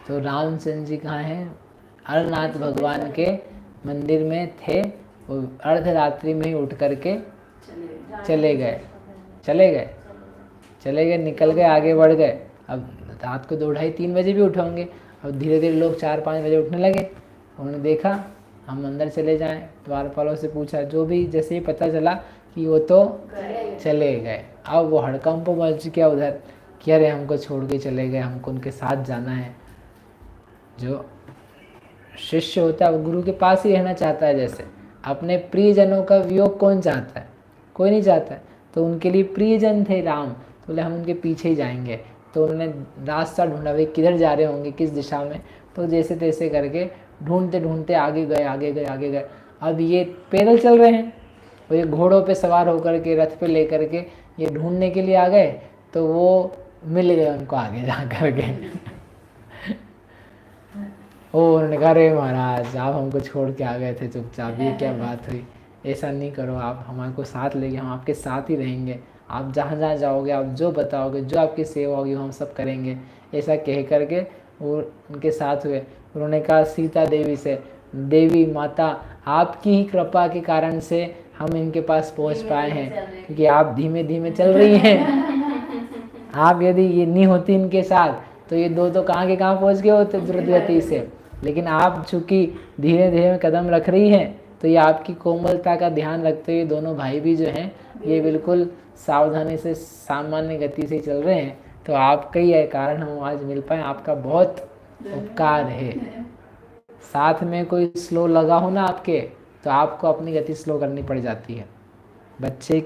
तो रामचंद्र जी कहाँ हैं? अरनाथ भगवान के मंदिर में थे। वो अर्धरात्रि में ही उठ करके चले गए निकल गए, आगे बढ़ गए। अब रात को 2 ढाई 3 बजे भी उठे होंगे। अब धीरे धीरे लोग 4 5 बजे उठने लगे। उन्होंने देखा हम अंदर चले जाएं, द्वारपालों से पूछा, जो भी जैसे ही पता चला कि वो तो चले गए। अब वो हड़कंप मच गया उधर कि अरे हमको छोड़ के चले गए, हमको उनके साथ जाना है। जो शिष्य होता है वो गुरु के पास ही रहना चाहता है। जैसे अपने प्रियजनों का वियोग कौन चाहता है? कोई नहीं चाहता है। तो उनके लिए प्रियजन थे राम, तो बोले हम उनके पीछे ही जाएंगे। तो उन्होंने रास्ता ढूंढा, भाई किधर जा रहे होंगे, किस दिशा में। तो जैसे तैसे करके ढूंढते ढूंढते आगे गए। अब ये पैदल चल रहे हैं और ये घोड़ों पे सवार होकर के, रथ पे लेकर के ये ढूंढने के लिए आ गए। तो वो मिल गए उनको आगे जा करके। उन्होंने कहा अरे महाराज आप हमको छोड़ के आ गए थे चुपचाप, ये क्या बात हुई? ऐसा नहीं करो, आप हमारे को साथ ले गए, हम आपके साथ ही रहेंगे। आप जहाँ जहाँ जाओगे, आप जो बताओगे, जो आपकी सेवा होगी हम सब करेंगे। ऐसा कह करके वो उनके साथ हुए। उन्होंने कहा सीता देवी से, देवी माता आपकी ही कृपा के कारण से हम इनके पास पहुँच पाए हैं, क्योंकि आप धीमे धीमे चल रही हैं। आप यदि ये नहीं होती इनके साथ तो ये दो तो कहाँ के कहाँ पहुँच गए होते द्रुत गति से। लेकिन आप चूँकि धीरे धीरे कदम रख रही हैं, तो ये आपकी कोमलता का ध्यान रखते हुए दोनों भाई भी जो हैं ये बिल्कुल सावधानी से सामान्य गति से चल रहे हैं। तो आपका ही है कारण हम आज मिल पाए, आपका बहुत उपकार है। साथ में कोई स्लो लगा हो ना आपके, तो आपको अपनी गति स्लो करनी पड़ जाती है। बच्चे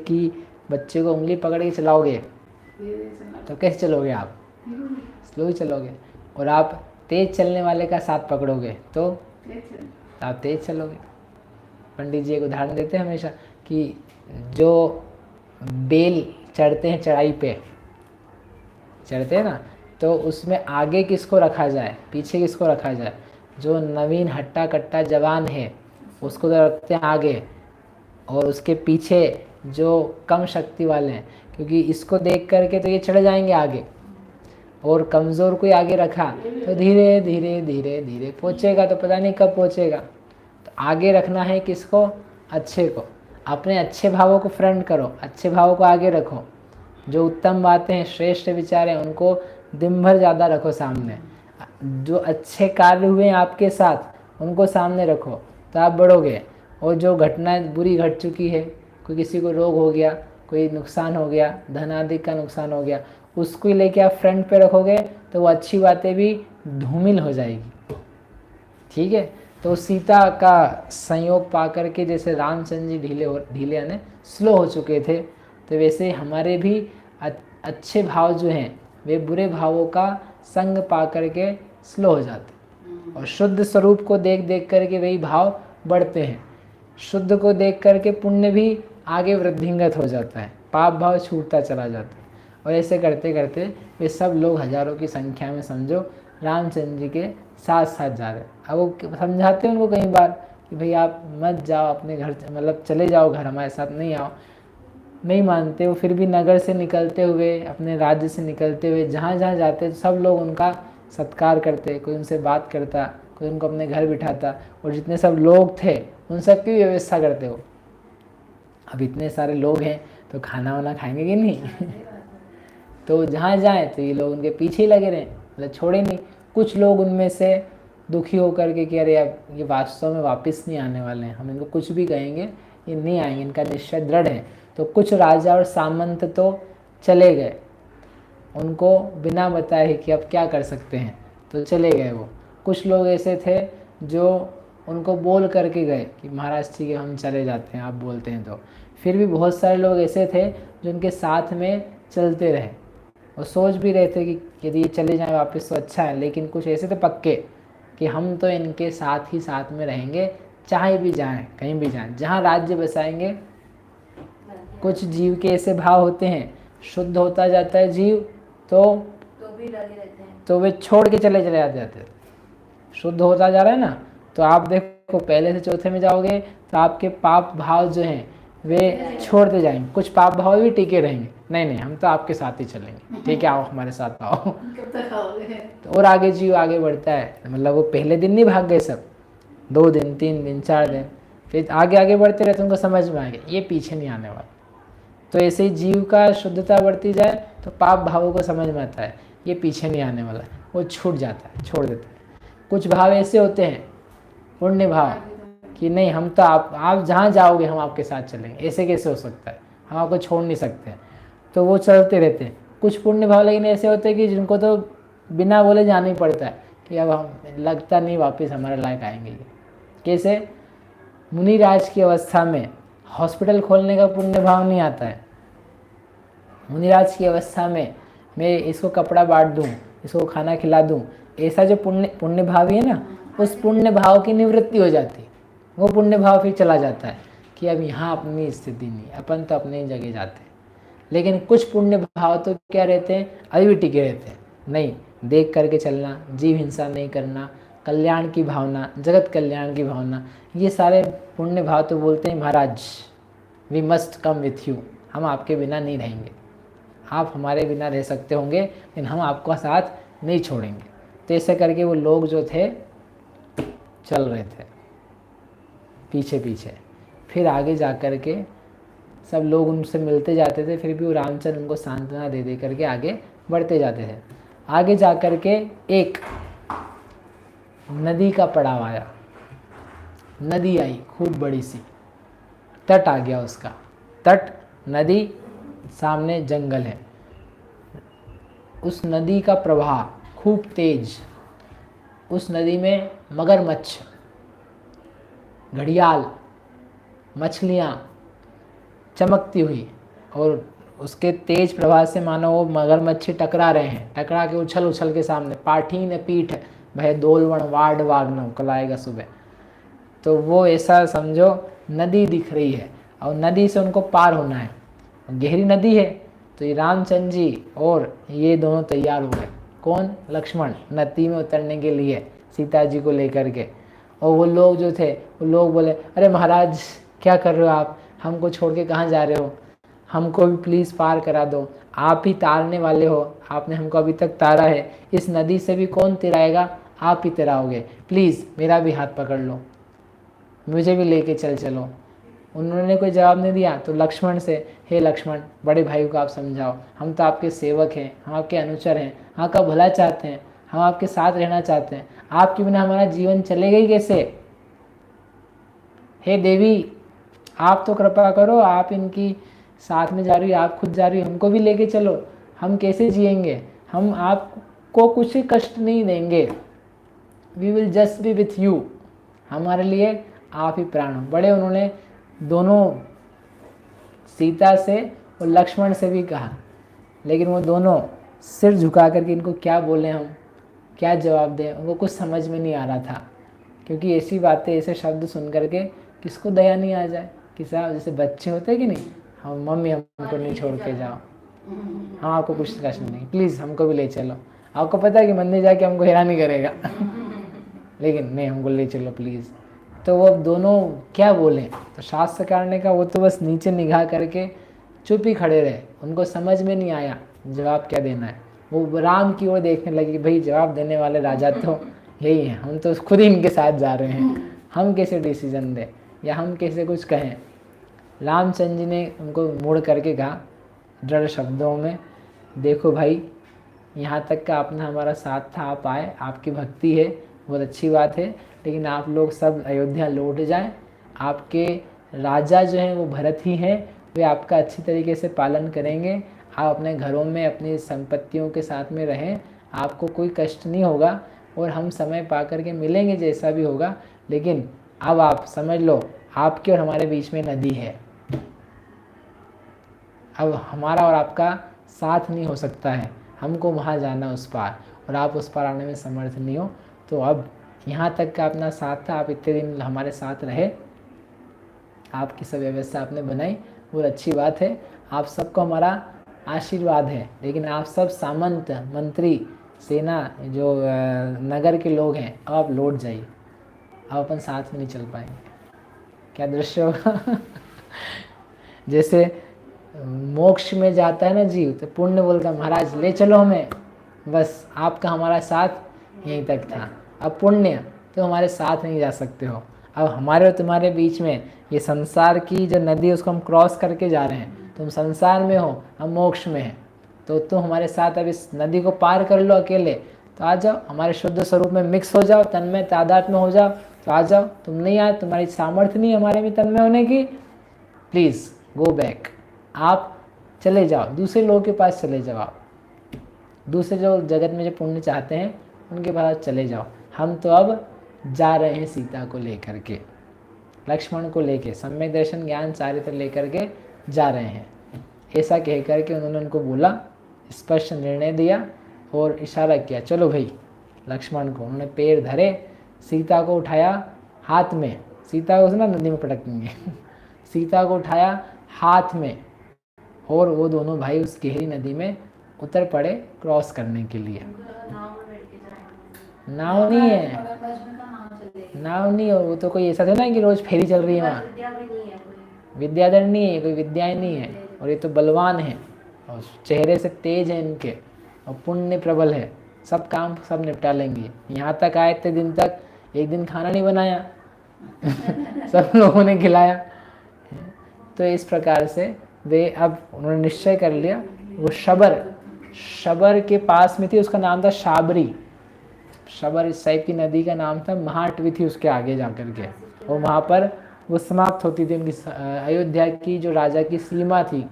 को उंगली पकड़ के चलाओगे तो कैसे चलोगे? आप स्लो ही चलोगे। और आप तेज चलने वाले का साथ पकड़ोगे तो आप तेज चलोगे। पंडित जी एक उदाहरण देते हैं हमेशा कि जो बेल चढ़ते हैं, चढ़ाई पे चढ़ते हैं ना, तो उसमें आगे किसको रखा जाए, पीछे किसको रखा जाए? जो नवीन हट्टा कट्टा जवान है उसको तो रखते हैं आगे, और उसके पीछे जो कम शक्ति वाले हैं, क्योंकि इसको देख करके तो ये चढ़ जाएंगे आगे। और कमज़ोर कोई आगे रखा तो धीरे धीरे धीरे धीरे पहुँचेगा, तो पता नहीं कब पहुँचेगा। तो आगे रखना है किसको? अच्छे को। अपने अच्छे भावों को फ्रंट करो, अच्छे भावों को आगे रखो। जो उत्तम बातें हैं, श्रेष्ठ विचार हैं, उनको दिन भर ज़्यादा रखो सामने। जो अच्छे कार्य हुए हैं आपके साथ उनको सामने रखो, तो आप बढ़ोगे। और जो घटनाएं बुरी घट चुकी है, कोई किसी को रोग हो गया, कोई नुकसान हो गया, धन आदि का नुकसान हो गया, उसको ही लेके आप फ्रंट पे रखोगे तो वो अच्छी बातें भी धूमिल हो जाएगी। ठीक है। तो सीता का संयोग पा करके जैसे रामचंद्र जी ढीले यानी स्लो हो चुके थे, तो वैसे हमारे भी अच्छे भाव जो हैं वे बुरे भावों का संग पा करके स्लो हो जाते, और शुद्ध स्वरूप को देख देख करके वही भाव बढ़ते हैं। शुद्ध को देख करके पुण्य भी आगे वृद्धिंगत हो जाता है, पाप भाव छूटता चला जाता है। और ऐसे करते करते वे सब लोग हजारों की संख्या में समझो रामचंद्र जी के साथ साथ जा रहे। अब वो समझाते हैं उनको कई बार कि भाई आप मत जाओ अपने घर, मतलब चले जाओ घर, हमारे साथ नहीं आओ। नहीं मानते वो। फिर भी नगर से निकलते हुए, अपने राज्य से निकलते हुए जहाँ जहाँ जाते सब लोग उनका सत्कार करते, कोई उनसे बात करता, कोई उनको अपने घर बिठाता, और जितने सब लोग थे उन सब की व्यवस्था करते हो। अब इतने सारे लोग हैं तो खाना वाना खाएंगे कि नहीं? तो जहाँ जाए तो ये लोग उनके पीछे ही लगे रहे, मतलब छोड़े नहीं। कुछ लोग उनमें से दुखी होकर के कि अरे अब ये वास्तव में वापस नहीं आने वाले हैं, हम इनको कुछ भी कहेंगे ये नहीं आएंगे, इनका निश्चय दृढ़ है। तो कुछ राजा और सामंत तो चले गए, उनको बिना बताए कि अब क्या कर सकते हैं तो चले गए वो। कुछ लोग ऐसे थे जो उनको बोल करके गए कि महाराज ठीक है हम चले जाते हैं, आप बोलते हैं तो। फिर भी बहुत सारे लोग ऐसे थे जो उनके साथ में चलते रहे और सोच भी रहे थे कि यदि ये चले जाएं वापस तो अच्छा है। लेकिन कुछ ऐसे थे पक्के कि हम तो इनके साथ ही साथ में रहेंगे, चाहे भी जाएं, कहीं भी जाएं, जहाँ राज्य बसाएंगे। कुछ जीव के ऐसे भाव होते हैं, शुद्ध होता जाता है जीव तो भी लगे रहते हैं, तो वे छोड़ के चले जाते हैं। शुद्ध होता जा रहा है ना, तो आप देखो पहले से चौथे में जाओगे तो आपके पाप भाव जो हैं वे छोड़ते जाएंगे, कुछ पाप भाव भी टिके रहेंगे, नहीं नहीं हम तो आपके साथ ही चलेंगे, ठीक है आओ हमारे साथ आओ। तो और आगे जीव आगे बढ़ता है, मतलब वो पहले दिन नहीं भाग गए सब, 2 दिन 3 दिन 4 दिन, फिर आगे आगे बढ़ते रहते, उनको समझ में आ गया ये पीछे नहीं आने वाला। तो ऐसे ही जीव का शुद्धता बढ़ती जाए तो पाप भावों को समझ में आता है ये पीछे नहीं आने वाला, वो छूट जाता है, छोड़ देता है। कुछ भाव ऐसे होते हैं पुण्य भाव कि नहीं हम तो आप जहाँ जाओगे हम आपके साथ चलेंगे, ऐसे कैसे हो सकता है, हम आपको छोड़ नहीं सकते, तो वो चलते रहते हैं। कुछ पुण्य भाव लेकिन ऐसे होते हैं कि जिनको तो बिना बोले जाना ही पड़ता है कि अब हम लगता नहीं वापस हमारे लायक आएंगे। कैसे? मुनिराज की अवस्था में हॉस्पिटल खोलने का पुण्य भाव नहीं आता है। मुनिराज की अवस्था में मैं इसको कपड़ा बांट दूँ, इसको खाना खिला दूँ, ऐसा जो पुण्य भाव है ना, उस पुण्य भाव की निवृत्ति हो जाती है, वो पुण्य भाव फिर चला जाता है कि अब यहाँ अपनी स्थिति नहीं, अपन तो अपनी जगह जाते हैं। लेकिन कुछ पुण्य भाव तो क्या रहते हैं, अभी भी टिके रहते हैं, नहीं देख करके चलना, जीव हिंसा नहीं करना, कल्याण की भावना, जगत कल्याण की भावना, ये सारे पुण्य भाव तो बोलते हैं महाराज we must come with you, हम आपके बिना नहीं रहेंगे, आप हमारे बिना रह सकते होंगे लेकिन हम आपका साथ नहीं छोड़ेंगे। तो ऐसे करके वो लोग जो थे चल रहे थे पीछे पीछे, फिर आगे जा कर के सब लोग उनसे मिलते जाते थे, फिर भी वो रामचंद्र उनको सांत्वना दे दे करके आगे बढ़ते जाते थे। आगे जा कर के एक नदी का पड़ाव आया, नदी आई खूब बड़ी सी, तट आ गया उसका, तट नदी, सामने जंगल है, उस नदी का प्रवाह खूब तेज, उस नदी में मगरमच्छ, घड़ियाल, मछलियाँ चमकती हुई, और उसके तेज प्रवाह से मानो वो मगरमच्छ टकरा रहे हैं, टकरा के उछल उछल के सामने, पाठी न पीठ भय दोलवण वाड वागनो, कल आएगा सुबह। तो वो ऐसा समझो नदी दिख रही है और नदी से उनको पार होना है, गहरी नदी है। तो ये रामचंद्र जी और ये दोनों तैयार हो गए, कौन? लक्ष्मण, नदी में उतरने के लिए सीता जी को लेकर के। और वो लोग जो थे वो लोग बोले अरे महाराज क्या कर रहे हो आप, हमको छोड़ के कहाँ जा रहे हो, हमको भी प्लीज़ पार करा दो, आप ही तारने वाले हो, आपने हमको अभी तक तारा है, इस नदी से भी कौन तिराएगा, आप ही तिराओगे, प्लीज़ मेरा भी हाथ पकड़ लो, मुझे भी लेके चलो। उन्होंने कोई जवाब नहीं दिया तो लक्ष्मण से, हे लक्ष्मण बड़े भाई को आप समझाओ, हम तो आपके सेवक हैं, हम आपके अनुचर हैं, आपका भला चाहते हैं, हम आपके साथ रहना चाहते हैं, आपके बिना हमारा जीवन चलेगा ही कैसे। हे देवी आप तो कृपा करो, आप इनकी साथ में जा रही हो, आप खुद जा रही हो, हमको भी लेके चलो, हम कैसे जिएंगे, हम आपको कुछ कष्ट नहीं देंगे, we will just be with you, हमारे लिए आप ही प्राण हो। बड़े उन्होंने दोनों सीता से और लक्ष्मण से भी कहा, लेकिन वो दोनों सिर झुका करके इनको क्या बोलें, हम क्या जवाब दें, उनको कुछ समझ में नहीं आ रहा था, क्योंकि ऐसी बातें ऐसे शब्द सुन करके किसको दया नहीं आ जाए कि साहब जैसे बच्चे होते कि नहीं, हम मम्मी हमको नहीं छोड़ के जाओ, हाँ आपको कुछ कष्ट नहीं, प्लीज़ हमको भी ले चलो, आपको पता है कि मंदिर जाके हमको हैरानी करेगा लेकिन नहीं हमको ले चलो प्लीज़। तो वो दोनों क्या बोले, तो शास्त्रकार ने कहा वो तो बस नीचे निगाह करके चुप ही खड़े रहे, उनको समझ में नहीं आया जवाब क्या देना है। वो राम की ओर देखने लगे कि भाई जवाब देने वाले राजा तो यही हैं, हम तो खुद ही इनके साथ जा रहे हैं, हम कैसे डिसीजन दें या हम कैसे कुछ कहें। रामचंद्र जी ने उनको मुड़ करके कहा दृढ़ शब्दों में, देखो भाई यहाँ तक का आपने हमारा साथ था, आप आए, आपकी भक्ति है बहुत अच्छी बात है, लेकिन आप लोग सब अयोध्या लौट जाएं, आपके राजा जो हैं वो भरत ही हैं, वे आपका अच्छी तरीके से पालन करेंगे, आप अपने घरों में अपनी संपत्तियों के साथ में रहें, आपको कोई कष्ट नहीं होगा और हम समय पा कर के मिलेंगे जैसा भी होगा। लेकिन अब आप समझ लो आपके और हमारे बीच में नदी है, अब हमारा और आपका साथ नहीं हो सकता है, हमको वहाँ जाना उस पार और आप उस पार आने में समर्थ नहीं हो। तो अब यहाँ तक का अपना साथ था, आप इतने दिन हमारे साथ रहे, आपकी सब व्यवस्था आपने बनाई, बहुत अच्छी बात है, आप सबको हमारा आशीर्वाद है। लेकिन आप सब सामंत, मंत्री, सेना, जो नगर के लोग हैं, अब आप लौट जाइए, अब अपन साथ में नहीं चल पाएंगे। क्या दृश्य होगा जैसे मोक्ष में जाता है ना जीव, तो पुण्य बोलता है महाराज ले चलो हमें, बस आपका हमारा साथ यहीं तक था। अब पुण्य तो हमारे साथ नहीं जा सकते हो, अब हमारे और तुम्हारे बीच में ये संसार की जो नदी है उसको हम क्रॉस करके जा रहे हैं। तुम संसार में हो, हम मोक्ष में हैं, तो तुम हमारे साथ अब इस नदी को पार कर लो अकेले, तो आ जाओ हमारे शुद्ध स्वरूप में मिक्स हो जाओ, तन्मय तादात्म्य में हो जाओ, तो आ जाओ। तुम नहीं आए, तुम्हारी सामर्थ्य नहीं हमारे में तन्मय होने की, प्लीज़ गो बैक, आप चले जाओ, दूसरे लोगों के पास चले जाओ, आप दूसरे जो जगत में जो पुण्य चाहते हैं उनके पास चले जाओ। हम तो अब जा रहे हैं सीता को लेकर के, लक्ष्मण को लेके, सम्यक दर्शन ज्ञान चारित्र लेकर के जा रहे हैं। ऐसा कह करके उन्होंने उनको बोला, स्पष्ट निर्णय दिया और इशारा किया, चलो भाई। लक्ष्मण को उन्होंने पैर धरे, सीता को उठाया हाथ में, सीता को ना नदी में पटकेंगे सीता को उठाया हाथ में, और वो दोनों भाई उस गहरी नदी में उतर पड़े क्रॉस करने के लिए। नाव नहीं है, नाव नहीं है, वो तो कोई ऐसा था ना कि रोज फेरी चल रही है वहाँ, विद्याधर नहीं है, कोई विद्याएं नहीं है, और ये तो बलवान है और चेहरे से तेज है इनके, और पुण्य प्रबल है, सब काम सब निपटा लेंगे। यहाँ तक आए इतने दिन तक एक दिन खाना नहीं बनाया सब लोगों ने खिलाया। तो इस प्रकार से वे अब उन्होंने निश्चय कर लिया, वो शबर के पास में थी, उसका नाम था शाबरी। शबर इस टाइप की नदी का नाम था, महाटवी थी उसके आगे जा कर के, और वहाँ पर वो समाप्त होती थी उनकी अयोध्या की जो राजा की सीमा थी,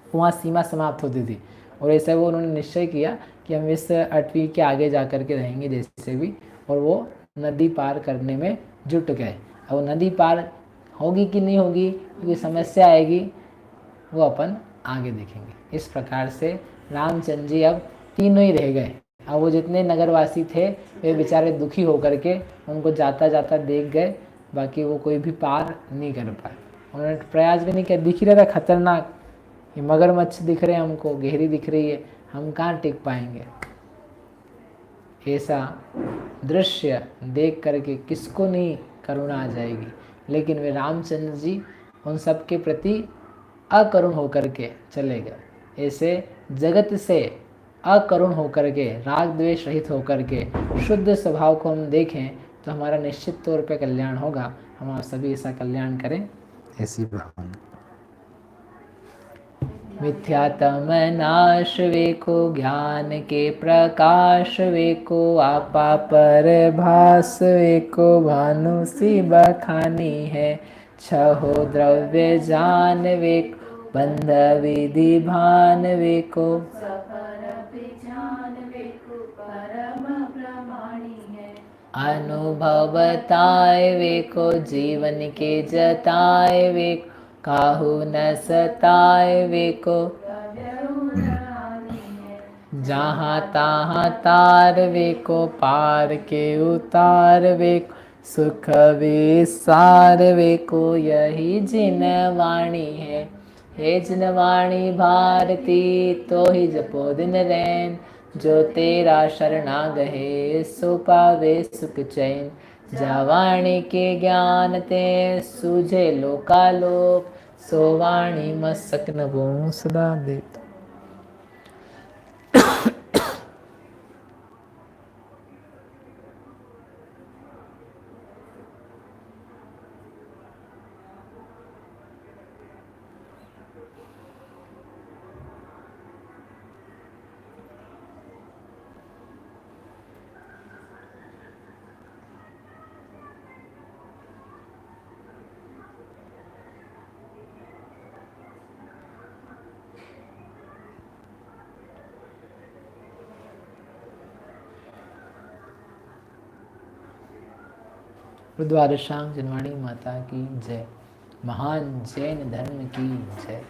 वहाँ सीमा समाप्त होती थी। और ऐसे वो उन्होंने निश्चय किया कि हम इस अटवी के आगे जा कर के रहेंगे जैसे भी, और वो नदी पार करने में जुट गए। अब वो नदी पार होगी कि नहीं होगी, कोई समस्या आएगी, वो अपन आगे देखेंगे। इस प्रकार से रामचंद्र जी अब तीनों ही रह गए। अब वो जितने नगरवासी थे वे बेचारे दुखी होकर के उनको जाता जाता देख गए, बाकी वो कोई भी पार नहीं कर पाए। उन्होंने प्रयास भी नहीं किया, दिख ही रहा था खतरनाक, ये मगरमच्छ दिख रहे हैं हमको, गहरी दिख रही है, हम कहाँ टिक पाएंगे। ऐसा दृश्य देख करके किसको नहीं करुणा आ जाएगी, लेकिन वे रामचंद्र जी उन सब के प्रति अकरुण होकर के चले गए। ऐसे जगत से अकरुण होकर के, राग द्वेष रहित होकर के शुद्ध स्वभाव को हम देखें तो हमारा निश्चित तौर पे कल्याण होगा। हम आप सभी ऐसा कल्याण करें, ऐसी भावना। मिथ्यातम नाश वेको, ज्ञान के प्रकाश वेको, आपा पर भास वेको, भानु सी बखानी है, छहो द्रव्य जान वेको, बंध विधि भान वेको, अनुभव बताए वेको, जीवन के जताए वेको, काहू न सताए वेको, जहाँ तहाँ तार वेको, पार के उतार वेको, सुख विसार वेको, यही जिन वाणी है। हे जिन वाणी भारती, तो ही जपो दिन रैन, जो तेरा शरणागहे, सो पावे सुख चैन। जा वाणी के ज्ञान ते, सूझे लोकालोक, सो वाणी मस्तक नभो सदा देत। गुरुद्वारा शाम जनवाणी माता की जय। महान जैन धर्म की जय।